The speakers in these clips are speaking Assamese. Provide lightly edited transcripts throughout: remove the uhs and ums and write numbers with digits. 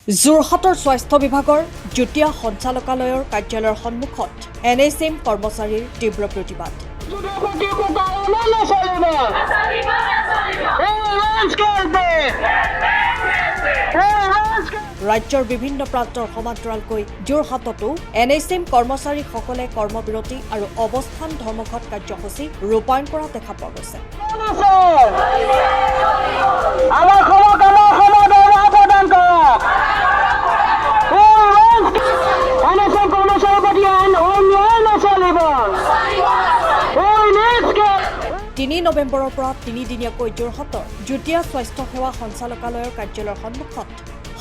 যোৰহাটৰ স্বাস্থ্য বিভাগৰ যুটীয়া সঞ্চালকালয়ৰ কাৰ্যালয়ৰ সন্মুখত NSM কৰ্মচাৰীৰ তীব্ৰ প্ৰতিবাদ। ৰাজ্যৰ বিভিন্ন প্ৰান্তৰ সমান্তৰালকৈ যোৰহাটতো NSM কৰ্মচাৰীসকলে কৰ্মবিৰতি আৰু অৱস্থান ধৰ্মঘট কাৰ্যসূচী ৰূপায়ণ কৰা দেখা পোৱা গৈছে। তিনি নৱেম্বৰৰ পৰা তিনিদিনীয়াকৈ যোৰহাটৰ যুটীয়া স্বাস্থ্য সেৱা সঞ্চালকালয়ৰ কাৰ্যালয়ৰ সন্মুখত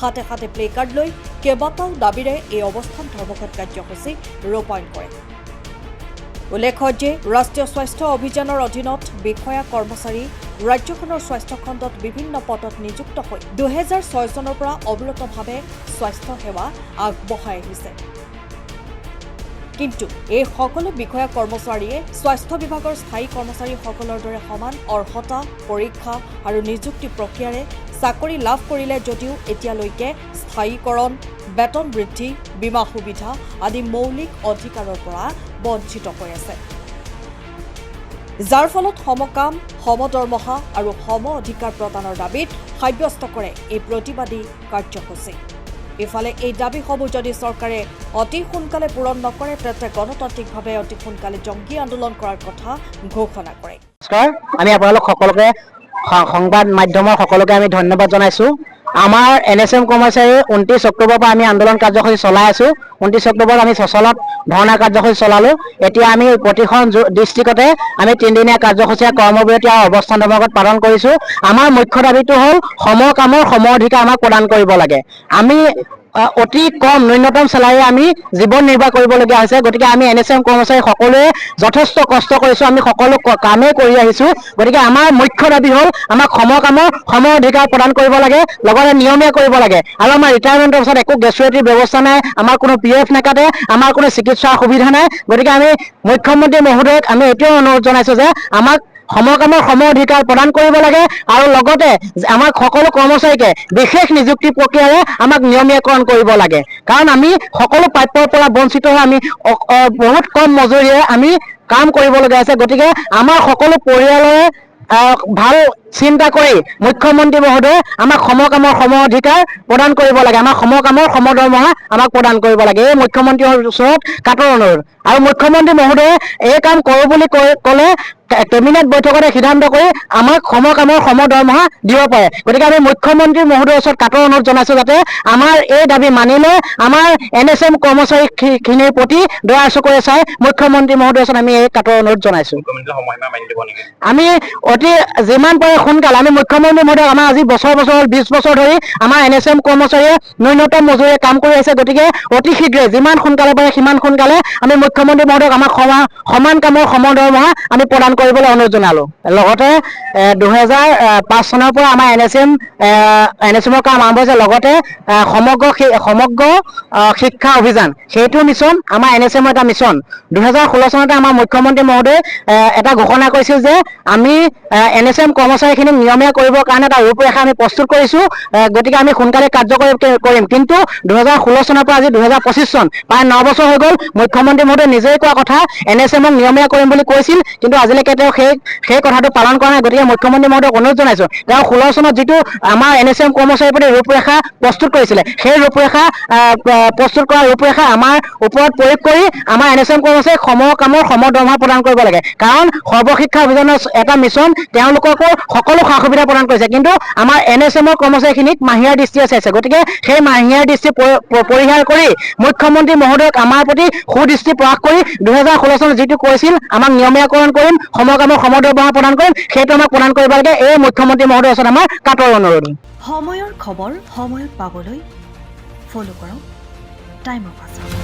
হাতে হাতে প্লে কাৰ্ড লৈ কেইবাটাও দাবীৰে এই অৱস্থান ধৰ্মঘট কাৰ্যসূচী ৰূপায়ণ কৰে। উল্লেখ্য যে ৰাষ্ট্ৰীয় স্বাস্থ্য অভিযানৰ অধীনত বিষয়া কৰ্মচাৰী ৰাজ্যখনৰ স্বাস্থ্য খণ্ডত বিভিন্ন পদত নিযুক্ত হৈ 2006 চনৰ পৰা অবিৰতভাৱে স্বাস্থ্য সেৱা আগবঢ়াই আহিছে। কিন্তু এই সকলো বিষয়া কৰ্মচাৰীয়ে স্বাস্থ্য বিভাগৰ স্থায়ী কৰ্মচাৰীসকলৰ দৰে সমান অৰ্হতা পৰীক্ষা আৰু নিযুক্তি প্ৰক্ৰিয়াৰে চাকৰি লাভ কৰিলে যদিও এতিয়ালৈকে স্থায়ীকৰণ, বেতন বৃদ্ধি, বীমা সুবিধা আদি মৌলিক অধিকাৰৰ পৰা বঞ্চিত হৈ আছে, যাৰ ফলত সমকাম, সমদৰমহা আৰু সম অধিকাৰ প্ৰদানৰ দাবীত সাব্যস্ত কৰে এই প্ৰতিবাদী কাৰ্যসূচী। ইফালে এই দাবীসমূহ যদি চৰকাৰে অতি সোনকালে পূৰণ নকৰে তেন্তে গণতান্ত্ৰিকভাৱে অতি সোনকালে জংগী আন্দোলন কৰাৰ কথা ঘোষণা কৰে। আমি আপোনালোক সকলোকে সংবাদ মাধ্যমৰ সকলোকে আমি ধন্যবাদ জনাইছো। আমাৰ NSM কৰ্মচাৰী 29 অক্টোবৰৰ পৰা আমি আন্দোলন কাৰ্যসূচী চলাই আছো। 29 অক্টোবৰত আমি সচলত ধৰ্ণা কাৰ্যসূচী চলালো। এতিয়া আমি প্ৰতিখন ডিষ্ট্ৰিক্টতে আমি 3দিনীয়া কাৰ্যসূচীৰে কৰ্মবিৰতি আৰু অৱস্থান ধৰ্মঘট পালন কৰিছো। আমাৰ মুখ্য দাবীটো হ'ল সমকামৰ সম অধিকাৰ আমাক প্ৰদান কৰিব লাগে। আমি অতি কম ন্যূনতম চেলাৰী আমি জীৱন নিৰ্বাহ কৰিবলগীয়া হৈছে। গতিকে আমি NSM কৰ্মচাৰী সকলোৱে যথেষ্ট কষ্ট কৰিছো, আমি সকলো কামেই কৰি আহিছো। গতিকে আমাৰ মুখ্য দাবী হ'ল আমাক সমকামৰ সম অধিকাৰ প্ৰদান কৰিব লাগে, লগতে নিয়মীয়া কৰিব লাগে। আৰু আমাৰ ৰিটায়াৰমেণ্টৰ পিছত একো গ্ৰেচুইটিৰ ব্যৱস্থা নাই, আমাৰ কোনো PF নাকাটে, আমাৰ কোনো চিকিৎসাৰ সুবিধা নাই। গতিকে আমি মুখ্যমন্ত্ৰী মহোদয়ক আমি এতিয়াও অনুৰোধ জনাইছো যে আমাক সমকামৰ সম অধিকাৰ প্ৰদান কৰিব লাগে আৰু লগতে আমাক সকলো কৰ্মচাৰীকে বিশেষ নিযুক্তি প্ৰক্ৰিয়াৰে আমাক নিয়মীয়াকৰণ কৰিব লাগে। কাৰণ আমি সকলো প্ৰাপ্যৰ পৰা বঞ্চিত হৈ আমি বহুত কম মজুৰিৰে আমি কাম কৰিবলগীয়া হৈছে। গতিকে আমাৰ সকলো পৰিয়ালৰে ভাল চিন্তা কৰি মুখ্যমন্ত্ৰী মহোদয়ে আমাক সমকামৰ সম অধিকাৰ প্ৰদান কৰিব লাগে, আমাক সমকামৰ সমদৰমহা আমাক প্ৰদান কৰিব লাগে। এই মুখ্যমন্ত্ৰীৰ ওচৰত কাটৰ অনুৰোধ। আৰু মুখ্যমন্ত্ৰী মহোদয়ে এই কাম কৰোঁ বুলি ক'লে কেবিনেট বৈঠকতে সিদ্ধান্ত কৰি আমাক সমকামৰ সমদৰমহা দিব পাৰে। গতিকে আমি মুখ্যমন্ত্ৰী মহোদয়ৰ ওচৰত কাটৰ অনুৰোধ জনাইছো যাতে আমাৰ এই দাবী মানি লৈ আমাৰ NSM কৰ্মচাৰীখিনিৰ প্ৰতি দয়া চকুৰে চাই মুখ্যমন্ত্ৰী মহোদয়ৰ ওচৰত আমি এই কাটৰ অনুৰোধ জনাইছো। আমি অতি যিমান পাৰে সোনকালে আমি মুখ্যমন্ত্ৰী মহোদয়ক আমাৰ আজি বছৰ 20 বছৰ ধৰি আমাৰ NSM কৰ্মচাৰীয়ে ন্যূনতম মজুৰিৰে কাম কৰি আছে। গতিকে অতি শীঘ্ৰে যিমান সোনকালে পাৰে সিমান সোনকালে আমি মুখ্যমন্ত্ৰী মহোদয়ক আমাক সমান কামৰ সমদৰমহা আমি প্ৰদান কৰিবলৈ অনুৰোধ জনালো। লগতে 2005 চনৰ পৰা আমাৰ NSMৰ কাম আৰম্ভ হৈছে। লগতে সমগ্ৰ শিক্ষা অভিযান সেইটো মিছন আমাৰ NSMৰ এটা মিছন। 2016 চনতে আমাৰ মুখ্যমন্ত্ৰী মহোদয়ে এটা ঘোষণা কৰিছিল যে আমি NSM কৰ্মচাৰীখিনিক নিয়মীয়া কৰিবৰ কাৰণে এটা ৰূপৰেখা আমি প্ৰস্তুত কৰিছো। গতিকে আমি সোনকালে কাৰ্যকৰী কৰিম। কিন্তু 2016 চনৰ পৰা আজি 2025 চন প্ৰায় 9 বছৰ হৈ গ'ল। মুখ্যমন্ত্ৰী মহোদয়ে নিজেই কোৱা কথা NSMক নিয়মীয়া কৰিম বুলি কৈছিল, কিন্তু আজিলৈকে তেওঁ সেই কথাটো পালন কৰা নাই। গতিকে মুখ্যমন্ত্ৰী মহোদয়ক অনুৰোধ জনাইছো, তেওঁ 16 চনত যিটো আমাৰ NSM কৰ্মচাৰীৰ প্ৰতি ৰূপৰেখা প্ৰস্তুত কৰিছিলে, সেই ৰূপৰেখা প্ৰস্তুত কৰা ৰূপৰেখা আমাৰ ওপৰত প্ৰয়োগ কৰি আমাৰ NSM কৰ্মচাৰীক সমকামৰ সমদৰমহা প্ৰদান কৰিব লাগে। কাৰণ সৰ্বশিক্ষা অভিযানৰ এটা মিছন তেওঁলোককো সকলো সা সুবিধা প্ৰদান কৰিছে, কিন্তু আমাৰ NSMৰ কৰ্মচাৰীখিনিক মাহিয়াৰ দৃষ্টিৰে চাইছে। গতিকে সেই মাহিয়াৰ দৃষ্টি পৰিহাৰ কৰি মুখ্যমন্ত্ৰী মহোদয়ক আমাৰ প্ৰতি সুদৃষ্টি প্ৰকাশ কৰি 2016 চনত যিটো কৈছিল আমাক নিয়মীয়াকৰণ কৰিম, সমকামৰ সমদৰমহা প্ৰদান কৰিম, সেইটো আমাক প্ৰদান কৰিব লাগে। এই মুখ্যমন্ত্ৰী মহোদয়ৰ ওচৰত আমাৰ কাটৰ অনুৰোধ। সময়ৰ খবৰ সময়ত পাবলৈ ফলো কৰক টাইম অফ আছাম।